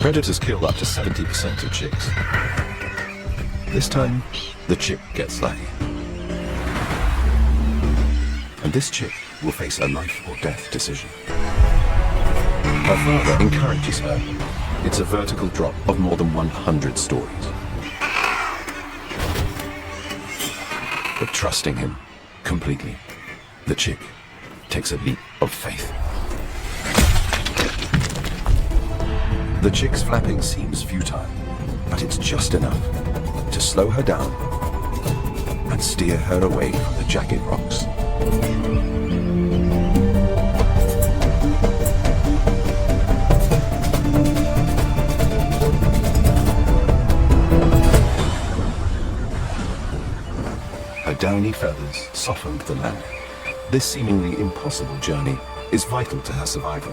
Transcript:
Predators kill up to 70% of chicks. This time, the chick gets lucky. And this chick will face a life or death decision. Her father encourages her. It's a vertical drop of more than 100 stories. But trusting him completely, the chick takes a leap of faith. The chick's flapping seems futile, but it's just enough to slow her down and steer her away from the jagged rocks. Her downy feathers softened the land. This seemingly impossible journey is vital to her survival.